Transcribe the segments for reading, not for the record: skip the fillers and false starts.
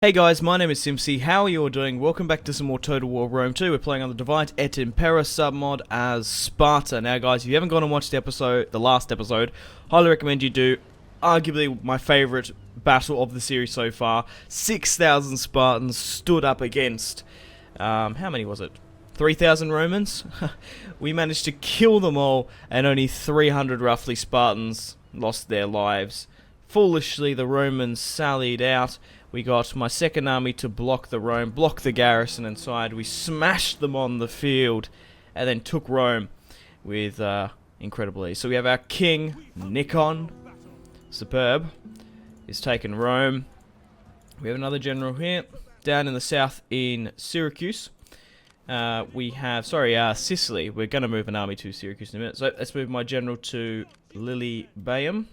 Hey guys, my name is Simpzy. How are you all doing? Welcome back to some more Total War Rome 2. We're playing on the DEI Impera Submod as Sparta. Now guys, if you haven't gone and watched the last episode, highly recommend you do. Arguably my favourite battle of the series so far. 6,000 Spartans stood up against, how many was it? 3,000 Romans? We managed to kill them all, and only 300 roughly Spartans lost their lives. Foolishly, the Romans sallied out. We got my second army to block the garrison inside. We smashed them on the field, and then took Rome with incredible ease. So we have our king, Nikon, superb, he's taken Rome. We have another general here, down in the south in Syracuse. We have, Sicily. We're going to move an army to Syracuse in a minute. So let's move my general to Lilybaeum.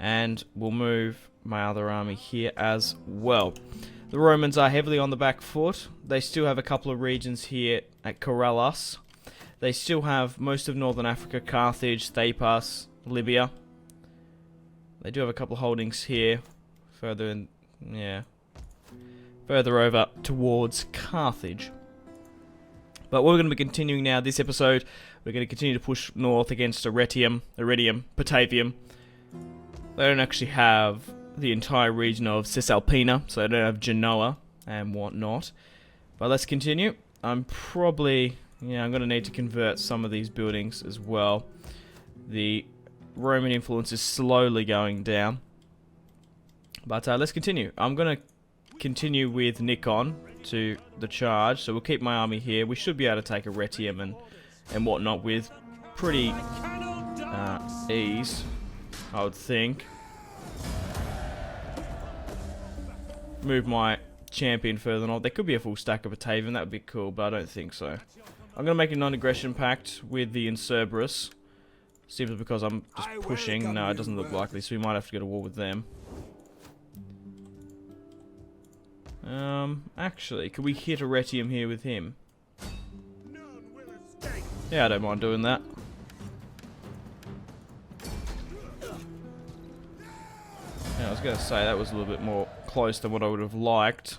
And we'll move my other army here as well. The Romans are heavily on the back foot. They still have a couple of regions here at Corellas. They still have most of Northern Africa, Carthage, Thapas, Libya. They do have a couple of holdings here, further over towards Carthage. But we're going to be continuing now this episode. We're going to continue to push north against Iridium, Batavium. They don't actually have the entire region of Cisalpina, so they don't have Genoa and whatnot. But let's continue. I'm going to need to convert some of these buildings as well. The Roman influence is slowly going down. But let's continue. I'm going to continue with Nikon to the charge, so we'll keep my army here. We should be able to take Arretium and whatnot with pretty ease, I would think. Move my champion further north. There could be a full stack of Batavian, that would be cool, but I don't think so. I'm going to make a non-aggression pact with the Incerberus. Simply because I'm just pushing. No, it doesn't look likely, so we might have to go to war with them. Actually, could we hit Arretium here with him? Yeah, I don't mind doing that. Yeah, I was going to say that was a little bit more close than what I would have liked.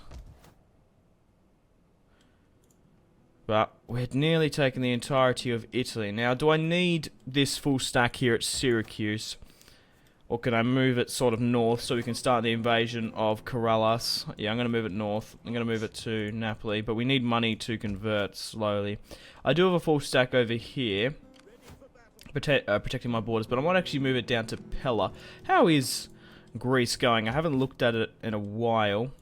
But we had nearly taken the entirety of Italy. Now, do I need this full stack here at Syracuse? Or can I move it sort of north so we can start the invasion of Corellas? Yeah, I'm going to move it north. I'm going to move it to Napoli. But we need money to convert slowly. I do have a full stack over here, protecting my borders. But I might actually move it down to Pella. How is Greece going? I haven't looked at it in a while.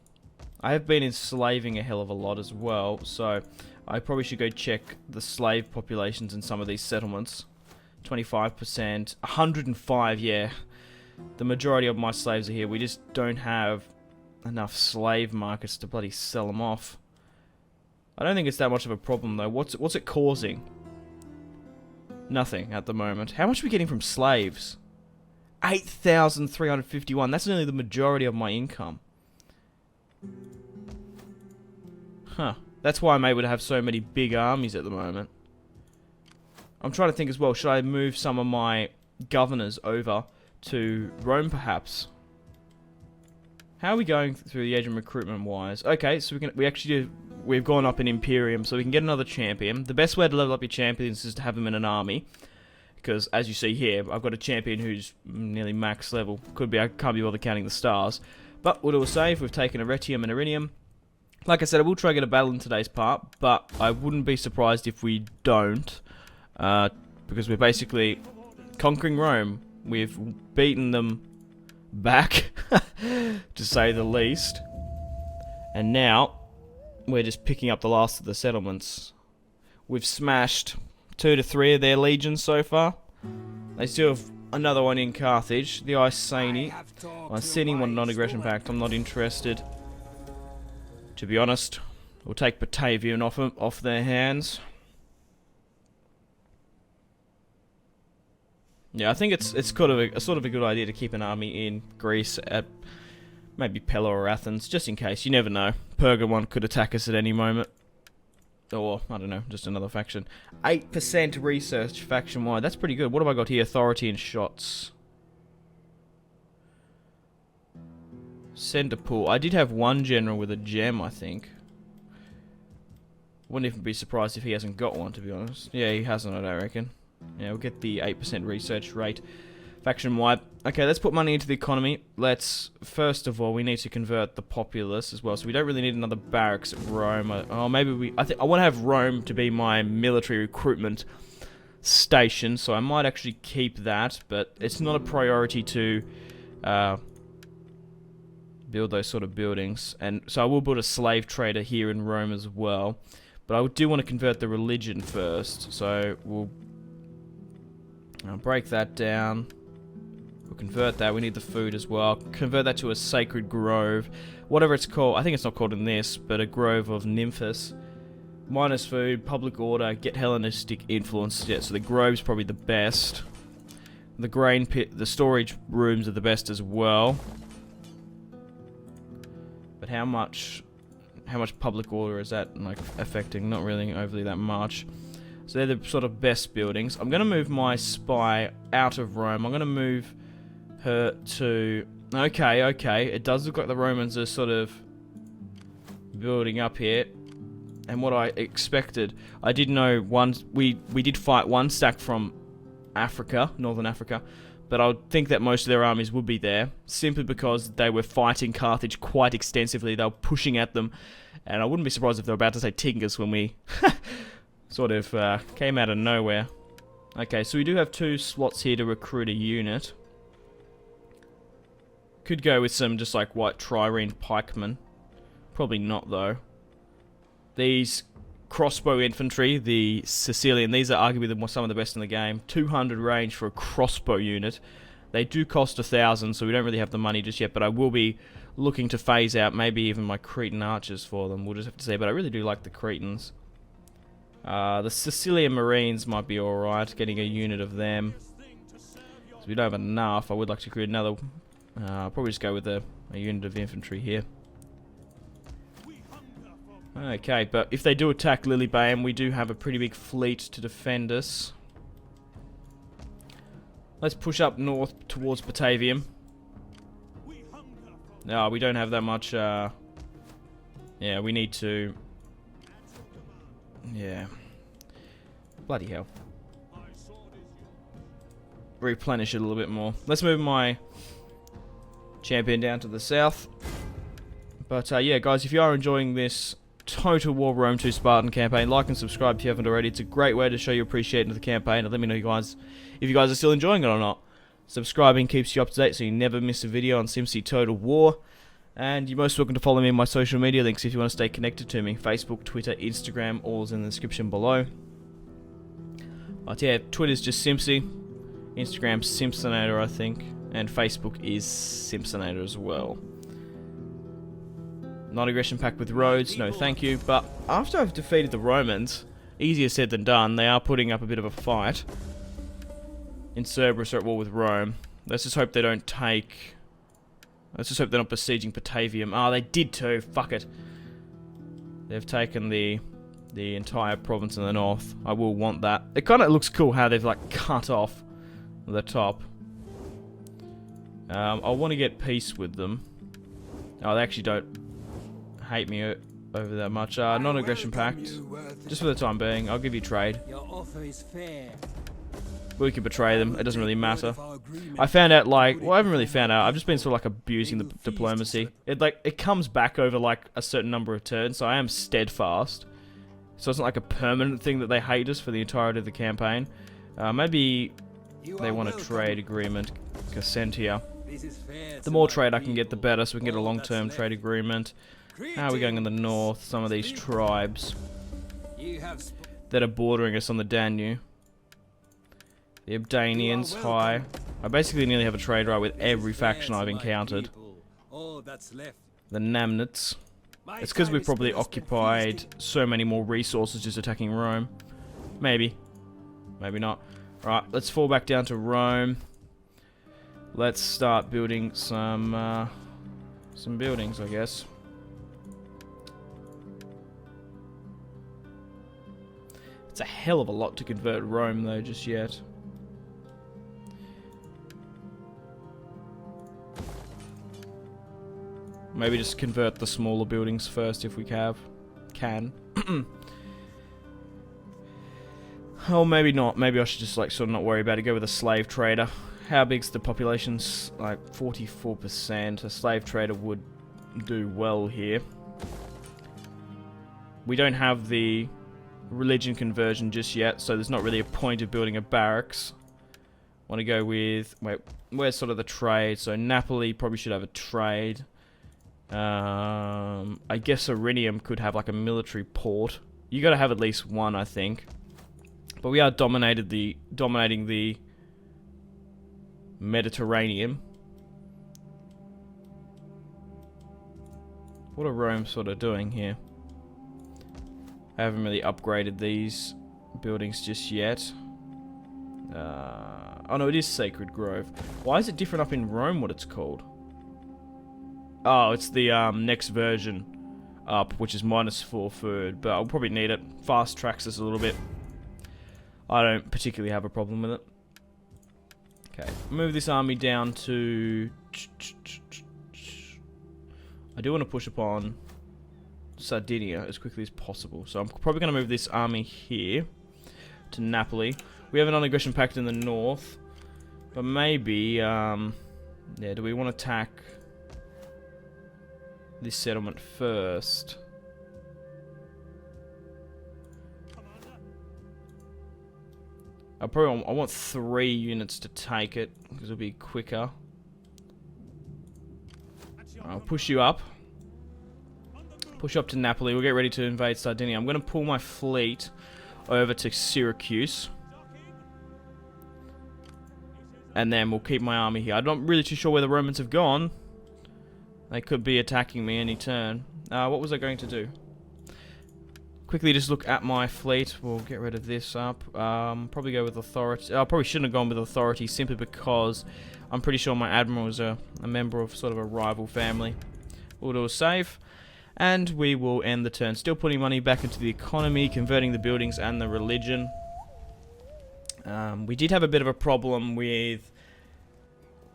I have been enslaving a hell of a lot as well, so I probably should go check the slave populations in some of these settlements. 25%, 105, yeah. The majority of my slaves are here. We just don't have enough slave markets to bloody sell them off. I don't think it's that much of a problem though. What's it causing? Nothing at the moment. How much are we getting from slaves? 8,351. That's nearly the majority of my income. Huh. That's why I'm able to have so many big armies at the moment. I'm trying to think as well. Should I move some of my governors over to Rome, perhaps? How are we going through the agent recruitment wise? Okay, so we've gone up in Imperium, so we can get another champion. The best way to level up your champions is to have them in an army. Because, as you see here, I've got a champion who's nearly max level. I can't be bothered counting the stars. But what it will say if we've taken Arretium and Iridium. Like I said, I will try to get a battle in today's part, but I wouldn't be surprised if we don't. Because we're basically conquering Rome. We've beaten them back, to say the least. And now, we're just picking up the last of the settlements. We've smashed 2 to 3 of their legions so far. They still have another one in Carthage, the Iceni. Iceni want a non-aggression pact. I'm not interested. To be honest, we'll take Batavian off their hands. Yeah, I think it's sort of a good idea to keep an army in Greece at maybe Pella or Athens, just in case. You never know. Pergamon could attack us at any moment. Or, I don't know, just another faction. 8% research faction-wide. That's pretty good. What have I got here? Authority and shots. Send a pool. I did have one general with a gem, I think. Wouldn't even be surprised if he hasn't got one, to be honest. Yeah, he hasn't, I don't reckon. Yeah, we'll get the 8% research rate. Faction wipe. Okay, let's put money into the economy. Let's, first of all, we need to convert the populace as well. So we don't really need another barracks at Rome. Oh, maybe we... I want to have Rome to be my military recruitment station. So I might actually keep that. But it's not a priority to build those sort of buildings. And so I will build a slave trader here in Rome as well. But I do want to convert the religion first. So we'll... I'll break that down. We'll convert that. We need the food as well. Convert that to a sacred grove. Whatever it's called. I think it's not called in this, but a grove of nymphs. Minus food, public order, get Hellenistic influence. Yeah, so the grove's probably the best. The grain pit, the storage rooms are the best as well. But how much public order is that like affecting? Not really overly that much. So they're the sort of best buildings. I'm going to move my spy out of Rome. I'm going to move her to... Okay. It does look like the Romans are sort of building up here. And what I expected, I did know we did fight one stack from Africa, Northern Africa. But I would think that most of their armies would be there. Simply because they were fighting Carthage quite extensively. They were pushing at them. And I wouldn't be surprised if they were about to say Tingis when we... sort of came out of nowhere. Okay, so we do have 2 slots here to recruit a unit. Could go with some just like white trireme pikemen. Probably not though. These crossbow infantry, the Sicilian, these are arguably some of the best in the game. 200 range for a crossbow unit. They do cost 1,000, so we don't really have the money just yet, but I will be looking to phase out maybe even my Cretan archers for them. We'll just have to see, but I really do like the Cretans. The Sicilian Marines might be alright, getting a unit of them. So we don't have enough. I would like to create another. I'll probably just go with a unit of infantry here. Okay, but if they do attack Lilybaeum, we do have a pretty big fleet to defend us. Let's push up north towards Batavium. No, we don't have that much. Yeah, we need to... Yeah. Bloody hell. Replenish it a little bit more. Let's move my champion down to the south. But yeah, guys, if you are enjoying this Total War Rome 2 Spartan campaign, like and subscribe if you haven't already. It's a great way to show your appreciation of the campaign, and let me know, guys, if you guys are still enjoying it or not. Subscribing keeps you up to date so you never miss a video on Simpzy Total War. And you're most welcome to follow me in my social media links if you want to stay connected to me. Facebook, Twitter, Instagram, all is in the description below. But yeah, Twitter's just Simpzy. Instagram's Simpsonator, I think. And Facebook is Simpsonator as well. Non-aggression pact with Rhodes, no thank you. But after I've defeated the Romans, easier said than done, they are putting up a bit of a fight. In Cerberus are at war with Rome. Let's just hope they don't take... Let's just hope they're not besieging Batavium. Ah, they did too. Fuck it. They've taken the entire province in the north. I will want that. It kind of looks cool how they've like cut off the top. I want to get peace with them. Oh, they actually don't hate me over that much. Non-aggression pact. Just for the time being. I'll give you trade. Your offer is fair. We can betray them. It doesn't really matter. I found out, like... Well, I haven't really found out. I've just been sort of, like, abusing the diplomacy. It comes back over, like, a certain number of turns, so I am steadfast. So it's not, like, a permanent thing that they hate us for the entirety of the campaign. Maybe they want a trade agreement. Cassentia. The more trade I can get, the better, so we can get a long-term trade agreement. How are we going in the north? Some of these tribes that are bordering us on the Danube. The Abdanians, high. I basically nearly have a trade right with every faction I've encountered. The Namnits. It's because we've probably occupied so many more resources just attacking Rome. Maybe. Maybe not. Right, let's fall back down to Rome. Let's start building some buildings, I guess. It's a hell of a lot to convert Rome, though, just yet. Maybe just convert the smaller buildings first if we can. Oh, maybe not. Maybe I should just like sort of not worry about it. Go with a slave trader. How big's the population? Like 44%. A slave trader would do well here. We don't have the religion conversion just yet, so there's not really a point of building a barracks. Want to go with... Wait, where's sort of the trade? So Napoli probably should have a trade. I guess Sardinia could have like a military port. You got to have at least one, I think. But we are dominating the Mediterranean. What are Rome sort of doing here? I haven't really upgraded these buildings just yet. Oh no, it is Sacred Grove. Why is it different up in Rome what it's called? Oh, it's the next version up, which is -4 food, but I'll probably need it. Fast tracks us a little bit. I don't particularly have a problem with it. Okay, move this army down to... I do want to push upon Sardinia as quickly as possible, so I'm probably going to move this army here to Napoli. We have an non-aggression pact in the north, but maybe, yeah, do we want to attack this settlement first? I want 3 units to take it, because it'll be quicker. I'll push you up. Push up to Napoli. We'll get ready to invade Sardinia. I'm going to pull my fleet over to Syracuse. And then we'll keep my army here. I'm not really too sure where the Romans have gone. They could be attacking me any turn. What was I going to do? Quickly just look at my fleet. We'll get rid of this up. Probably go with authority. I probably shouldn't have gone with authority simply because I'm pretty sure my admiral is a member of sort of a rival family. We'll do a save. And we will end the turn. Still putting money back into the economy, converting the buildings and the religion. We did have a bit of a problem with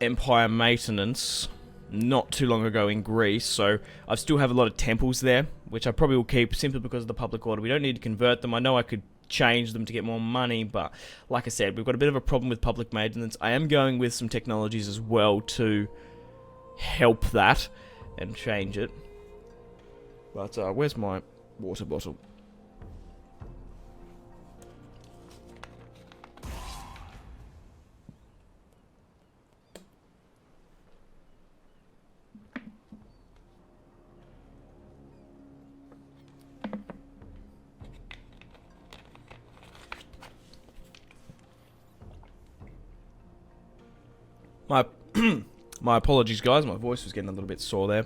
empire maintenance not too long ago in Greece, so I still have a lot of temples there, which I probably will keep simply because of the public order. We don't need to convert them. I know I could change them to get more money, but like I said, we've got a bit of a problem with public maintenance. I am going with some technologies as well to help that and change it. But where's my water bottle? My apologies, guys. My voice was getting a little bit sore there.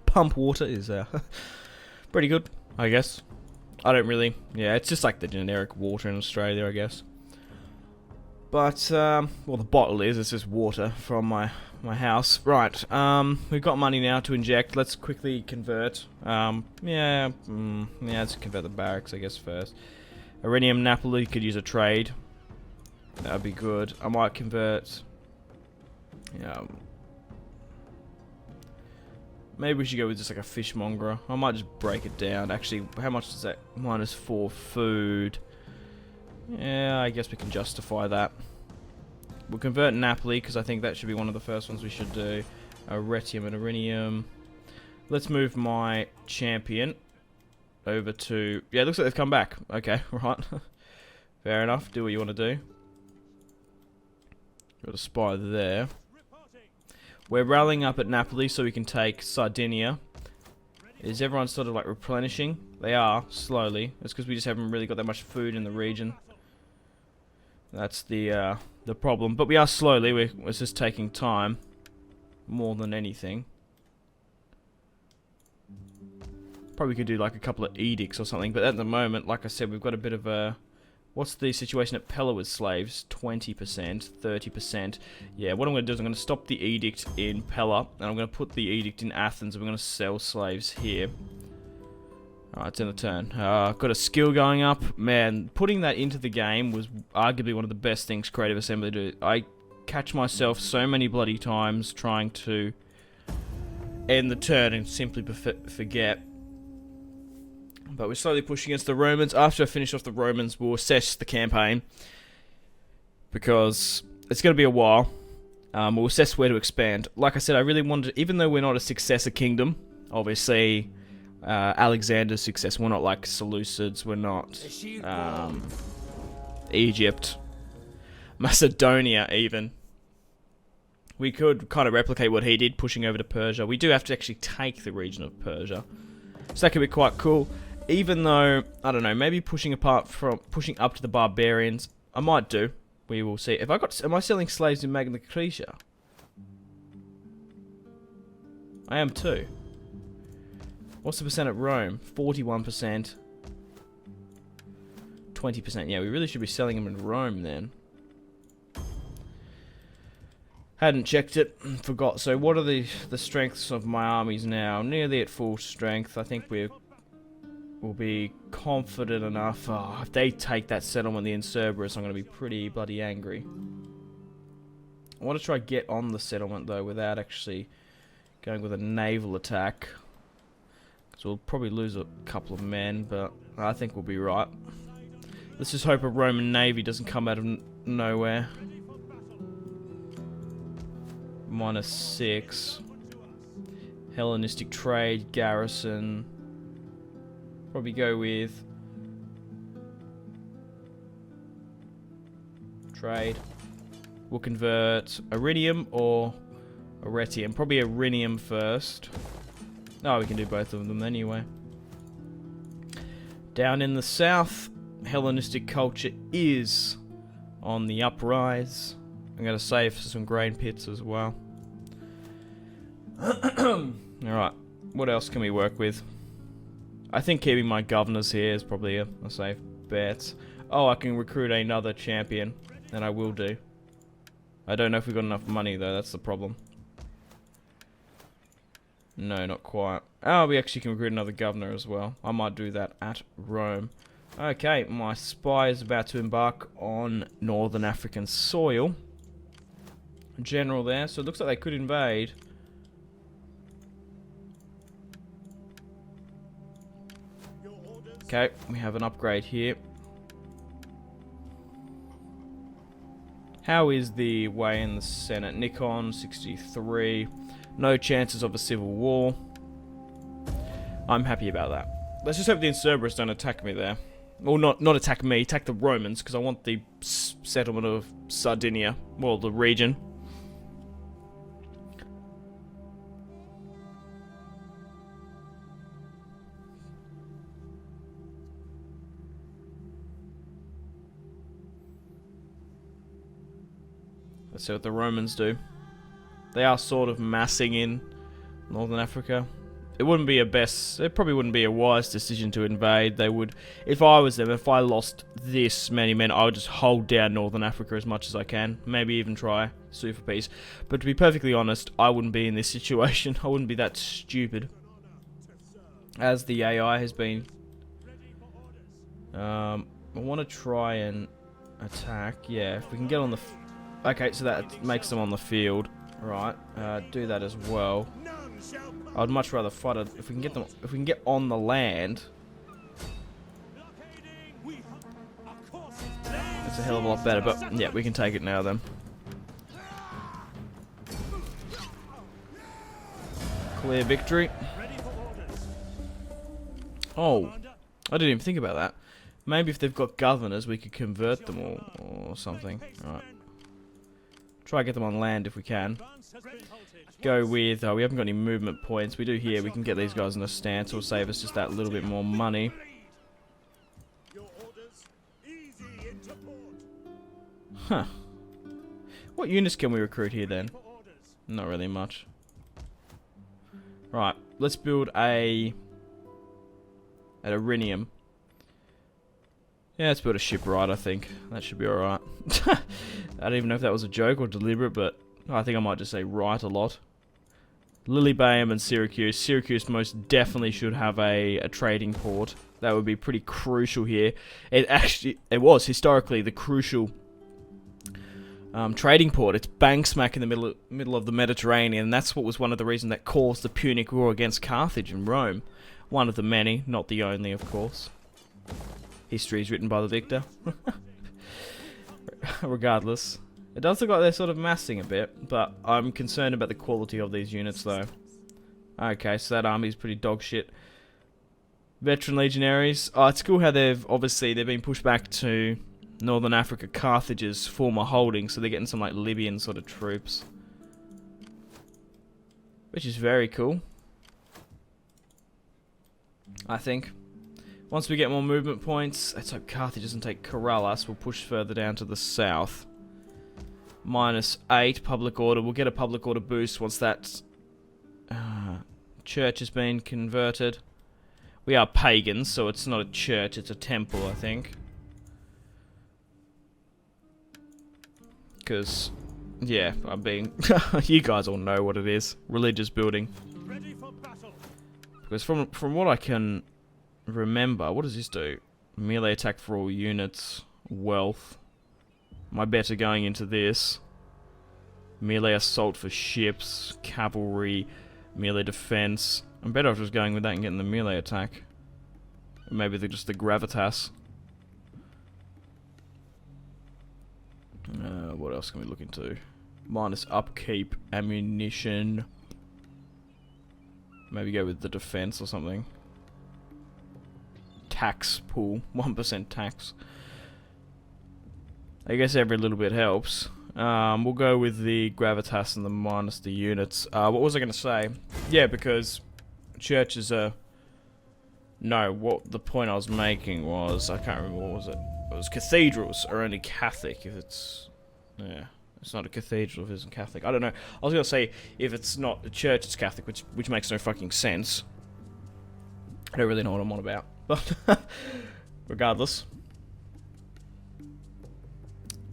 Pump water is pretty good, I guess. I don't really... Yeah, it's just like the generic water in Australia, I guess. But, well, the bottle is. It's just water from my house. Right, we've got money now to inject. Let's quickly convert. Yeah, let's convert the barracks, I guess, first. Irenium Napoli could use a trade. That would be good. I might convert... Yeah. Maybe we should go with just like a fishmonger. I might just break it down. Actually, how much is that? -4 food. Yeah, I guess we can justify that. We'll convert Napoli because I think that should be one of the first ones we should do. Retium and Irenium. Let's move my champion over to... Yeah, it looks like they've come back. Okay, right. Fair enough. Do what you want to do. Got a spy there. We're rallying up at Napoli so we can take Sardinia. Is everyone sort of like replenishing? They are, slowly. It's because we just haven't really got that much food in the region. That's the problem. But we are slowly. It's just taking time. More than anything. Probably could do like a couple of edicts or something. But at the moment, like I said, we've got a bit of a... What's the situation at Pella with slaves? 20%, 30%. Yeah, what I'm going to do is I'm going to stop the edict in Pella, and I'm going to put the edict in Athens, and we're going to sell slaves here. Alright, it's in the turn. Got a skill going up. Man, putting that into the game was arguably one of the best things Creative Assembly do. I catch myself so many bloody times trying to end the turn and simply forget. But we're slowly pushing against the Romans. After I finish off the Romans, we'll assess the campaign, because it's going to be a while. We'll assess where to expand. Like I said, I really wanted, even though we're not a successor kingdom, obviously, Alexander's success, we're not like Seleucids, we're not Egypt, Macedonia even. We could kind of replicate what he did, pushing over to Persia. We do have to actually take the region of Persia, so that could be quite cool. Even though, I don't know, maybe pushing up to the barbarians, I might do. We will see. Am I selling slaves in Magna Graecia? I am too. What's the percent at Rome? 41%. 20%. Yeah, we really should be selling them in Rome then. Hadn't checked it. Forgot. So what are the strengths of my armies now? Nearly at full strength. I think we'll be confident enough. Oh, if they take that settlement in Cerberus, I'm going to be pretty bloody angry. I want to try get on the settlement though without actually going with a naval attack. Because we'll probably lose a couple of men, but I think we'll be right. Let's just hope a Roman navy doesn't come out of nowhere. -6. Hellenistic trade, garrison. Probably go with trade. We'll convert Iridium or Arretium. Probably Iridium first. No, we can do both of them anyway. Down in the south, Hellenistic culture is on the uprise. I'm going to save for some grain pits as well. Alright, what else can we work with? I think keeping my governors here is probably a safe bet. Oh, I can recruit another champion, and I will do. I don't know if we've got enough money though, that's the problem. No, not quite. Oh, we actually can recruit another governor as well. I might do that at Rome. Okay, my spy is about to embark on Northern African soil. General there, so it looks like they could invade. Okay, we have an upgrade here. How is the way in the Senate? Nikon, 63. No chances of a civil war. I'm happy about that. Let's just hope the Cerberus don't attack me there. Well, not attack me, attack the Romans, because I want the settlement of Sardinia. Well, the region. Let's see what the Romans do. They are sort of massing in Northern Africa. It probably wouldn't be a wise decision to invade. They would, if I was them, if I lost this many men, I would just hold down Northern Africa as much as I can. Maybe even try sue for peace. But to be perfectly honest, I wouldn't be in this situation. I wouldn't be that stupid as the AI has been. I want to try and attack. Yeah, if we can get on the... Okay, so that makes them on the field. Right, do that as well. I'd much rather fight it if we can get them. If we can get on the land, it's a hell of a lot better. But yeah, we can take it now then. Clear victory. Oh, I didn't even think about that. Maybe if they've got governors, we could convert them or something. All right. Try to get them on land if we can. Go with... we haven't got any movement points. We do here. We can get these guys in a stance. It'll save us just that little bit more money. Huh. What units can we recruit here then? Not really much. Right. Let's build at Irinium. Yeah, let's build a shipwright, I think. That should be alright. I don't even know if that was a joke or deliberate, but I think I might just say right a lot. Lilybaeum and Syracuse. Syracuse most definitely should have a trading port. That would be pretty crucial here. It was historically the crucial trading port. It's bang smack in the middle of the Mediterranean, and that's what was one of the reasons that caused the Punic War against Carthage and Rome. One of the many, not the only, of course. History is written by the victor. Regardless. It does look like they're sort of massing a bit, but I'm concerned about the quality of these units, though. Okay, so that army's pretty dog shit. Veteran legionaries. Oh, it's cool how they've been pushed back to Northern Africa, Carthage's former holding, so they're getting some like Libyan sort of troops. Which is very cool, I think. Once we get more movement points, let's hope Carthage doesn't take Corrales. We'll push further down to the south. -8 public order. We'll get a public order boost once that church has been converted. We are pagans, so it's not a church, it's a temple, I think. Because, yeah, I'm being... you guys all know what it is. Religious building. Ready for battle. Because from what I can remember, what does this do? Melee attack for all units. Wealth. My bets are going into this. Melee assault for ships. Cavalry. Melee defense. I'm better off just going with that and getting the melee attack. Maybe just the gravitas. What else can we look into? Minus upkeep, ammunition. Maybe go with the defense or something. Tax pool, 1% tax. I guess every little bit helps. We'll go with the gravitas and the minus the units. What was I going to say? Yeah, because churches are... No, what the point I was making was... I can't remember, what was it? It was cathedrals are only Catholic if it's... Yeah, it's not a cathedral if it isn't Catholic. I don't know. I was going to say if it's not a church, it's Catholic, which makes no fucking sense. I don't really know what I'm on about. But regardless.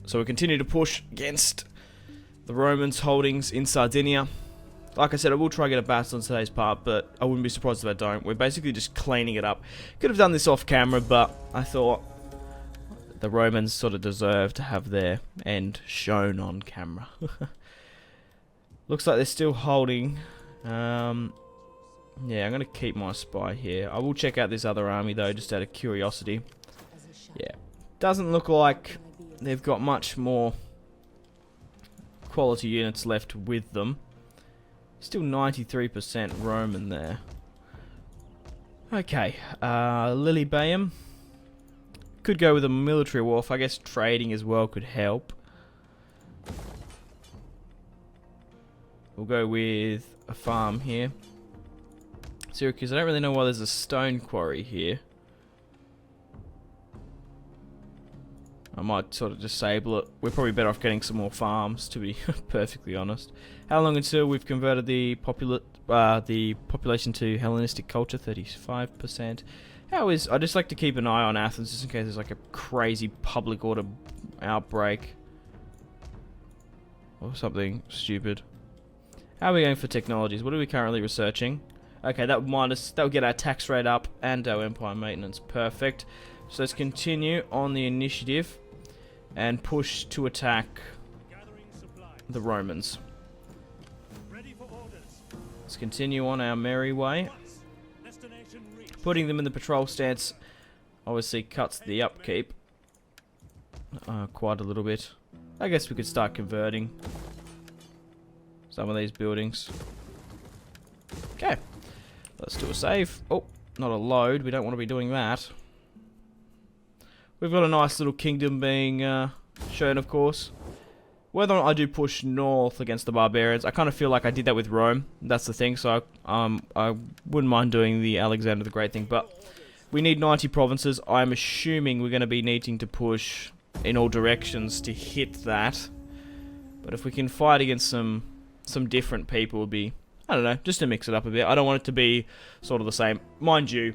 So we continue to push against the Romans' holdings in Sardinia. Like I said, I will try to get a battle on today's part, but I wouldn't be surprised if I don't. We're basically just cleaning it up. Could have done this off camera, but I thought the Romans sort of deserve to have their end shown on camera. Looks like they're still holding. Yeah, I'm going to keep my spy here. I will check out this other army, though, just out of curiosity. Yeah, doesn't look like they've got much more quality units left with them. Still 93% Roman there. Okay, Lilybaeum. Could go with a military wharf. I guess trading as well could help. We'll go with a farm here. Syracuse, I don't really know why there's a stone quarry here. I might sort of disable it. We're probably better off getting some more farms, to be perfectly honest. How long until we've converted the population to Hellenistic culture? 35%. I just like to keep an eye on Athens just in case there's like a crazy public order outbreak. Or something stupid. How are we going for technologies? What are we currently researching? Okay, that will get our tax rate up and our empire maintenance. Perfect. So let's continue on the initiative and push to attack the Romans. Let's continue on our merry way. Putting them in the patrol stance obviously cuts the upkeep quite a little bit. I guess we could start converting some of these buildings. Okay, let's do a save. Oh, not a load. We don't want to be doing that. We've got a nice little kingdom being shown, of course. Whether or not I do push north against the barbarians, I kind of feel like I did that with Rome. That's the thing, so I wouldn't mind doing the Alexander the Great thing. But we need 90 provinces. I'm assuming we're going to be needing to push in all directions to hit that. But if we can fight against some different people, it would be, I don't know, just to mix it up a bit. I don't want it to be sort of the same. Mind you,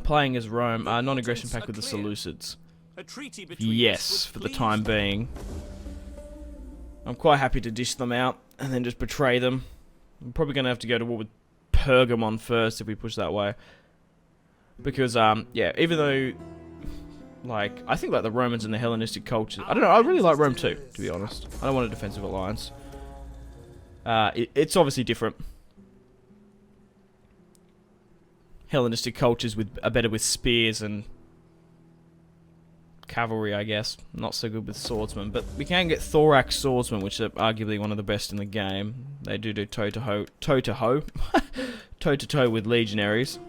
playing as Rome, non-aggression pact with the Seleucids. Yes, for the time being. I'm quite happy to dish them out and then just betray them. I'm probably going to have to go to war with Pergamon first if we push that way. Because, yeah, even though like, I think like the Romans and the Hellenistic culture. I don't know. I really like Rome too, to be honest. I don't want a defensive alliance. It's obviously different. Hellenistic cultures are better with spears and cavalry, I guess. Not so good with swordsmen, but we can get thorax swordsmen, which are arguably one of the best in the game. They do toe-to-toe with legionaries.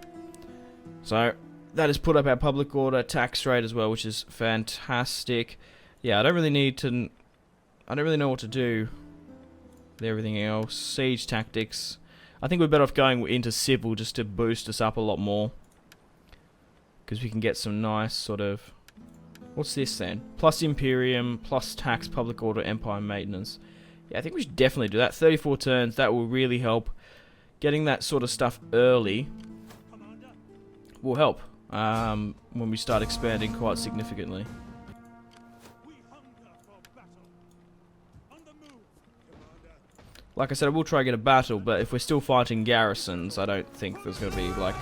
So that has put up our public order tax rate as well, which is fantastic. Yeah, I don't really know what to do with everything else. Siege tactics. I think we're better off going into civil just to boost us up a lot more, because we can get some nice sort of... What's this then? Plus Imperium, plus tax, public order, empire maintenance. Yeah, I think we should definitely do that. 34 turns, that will really help. Getting that sort of stuff early will help when we start expanding quite significantly. Like I said, I will try to get a battle, but if we're still fighting garrisons, I don't think there's going to be like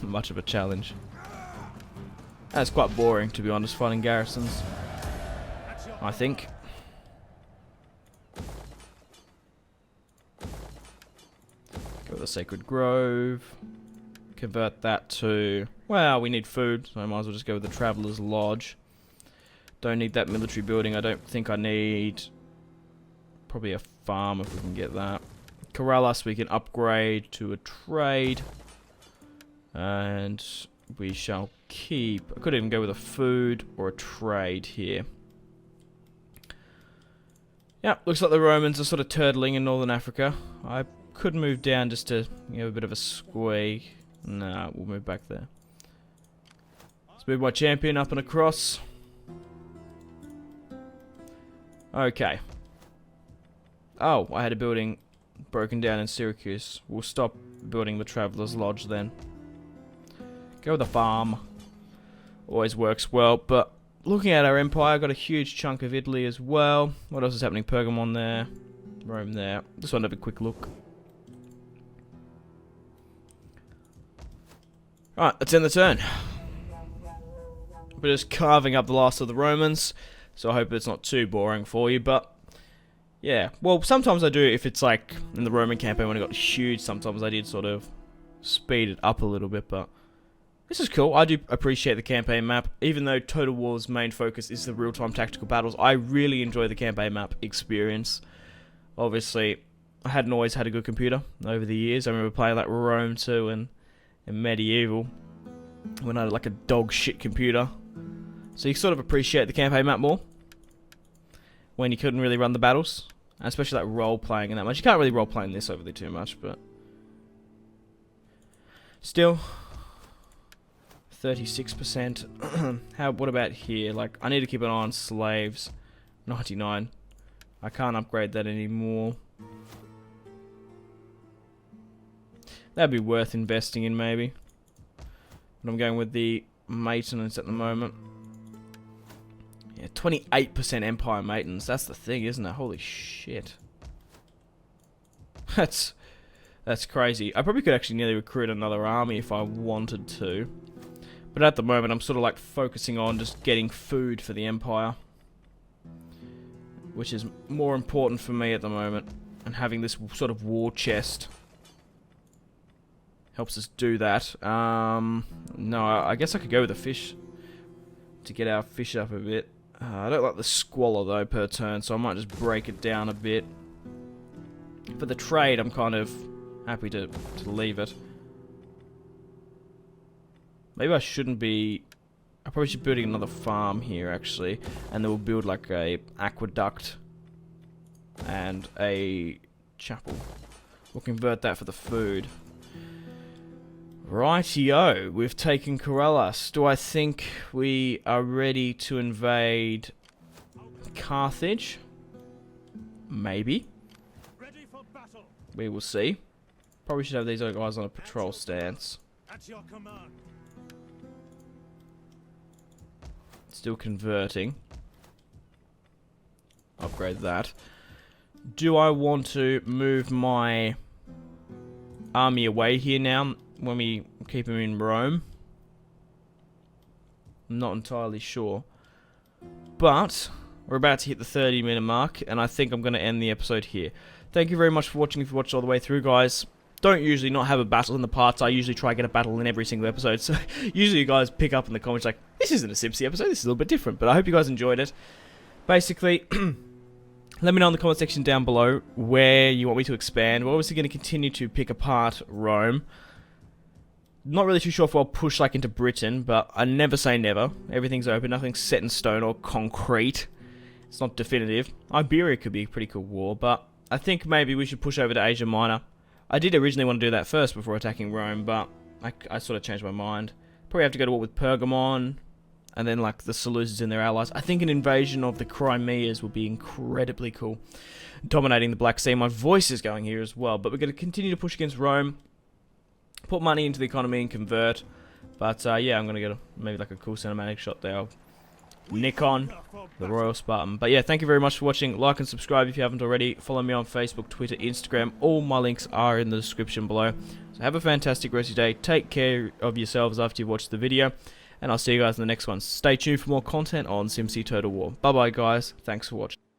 much of a challenge. That's quite boring, to be honest, fighting garrisons, I think. Go with the Sacred Grove. Convert that to... Well, we need food, so I might as well just go with the Traveller's Lodge. Don't need that military building. I don't think I need... Probably a farm if we can get that. Corrallus we can upgrade to a trade. And we shall keep... I could even go with a food or a trade here. Yeah, looks like the Romans are sort of turtling in Northern Africa. I could move down just to give a bit of a squeak. Nah, we'll move back there. Let's move my champion up and across. Okay. Oh, I had a building broken down in Syracuse. We'll stop building the Traveller's Lodge then. Go with a farm. Always works well, but looking at our empire, got a huge chunk of Italy as well. What else is happening? Pergamon there. Rome there. Just want to have a quick look. Alright, let's end the turn. We're just carving up the last of the Romans, so I hope it's not too boring for you, but... Yeah, well, sometimes I do if it's like in the Roman campaign when it got huge. Sometimes I did sort of speed it up a little bit, but this is cool. I do appreciate the campaign map. Even though Total War's main focus is the real-time tactical battles, I really enjoy the campaign map experience. Obviously, I hadn't always had a good computer over the years. I remember playing like Rome 2 and Medieval when I had like a dog shit computer. So you sort of appreciate the campaign map more when you couldn't really run the battles, especially like role-playing and that much. You can't really role-play in this overly too much, but still, 36%. What about here? Like, I need to keep an eye on slaves. 99. I can't upgrade that anymore. That'd be worth investing in, maybe. But I'm going with the maintenance at the moment. Yeah, 28% Empire maintenance. That's the thing, isn't it? Holy shit. That's crazy. I probably could actually nearly recruit another army if I wanted to. But at the moment, I'm sort of like focusing on just getting food for the Empire, which is more important for me at the moment. And having this sort of war chest helps us do that. No, I guess I could go with a fish to get our fish up a bit. I don't like the squalor though per turn, so I might just break it down a bit. For the trade, I'm kind of happy to leave it. Maybe I shouldn't be... I probably should be building another farm here actually, and then we'll build like a aqueduct and a chapel. We'll convert that for the food. Rightio, we've taken Corellas. Do I think we are ready to invade Carthage? Maybe. Ready for battle. We will see. Probably should have these other guys on a patrol stance. At your command. Still converting. Upgrade that. Do I want to move my army away here now when we keep them in Rome? I'm not entirely sure. But we're about to hit the 30-minute mark, and I think I'm going to end the episode here. Thank you very much for watching. If you watched all the way through, guys, don't usually not have a battle in the parts. I usually try to get a battle in every single episode. So usually you guys pick up in the comments like, this isn't a Simpzy episode, this is a little bit different. But I hope you guys enjoyed it. Basically, let me know in the comment section down below where you want me to expand. We're obviously going to continue to pick apart Rome. Not really too sure if I'll push like into Britain, but I never say never. Everything's open, nothing's set in stone or concrete. It's not definitive. Iberia could be a pretty cool war, but I think maybe we should push over to Asia Minor. I did originally want to do that first before attacking Rome, but I sort of changed my mind. Probably have to go to war with Pergamon, and then like the Seleucids and their allies. I think an invasion of the Crimeas would be incredibly cool. Dominating the Black Sea. My voice is going here as well, but we're going to continue to push against Rome. Put money into the economy and convert. But yeah, I'm going to get maybe like a cool cinematic shot there. Nikon, the Royal Spartan. But yeah, thank you very much for watching. Like and subscribe if you haven't already. Follow me on Facebook, Twitter, Instagram. All my links are in the description below. So have a fantastic rest of your day. Take care of yourselves after you've watched the video. And I'll see you guys in the next one. Stay tuned for more content on Simpzy Total War. Bye bye guys. Thanks for watching.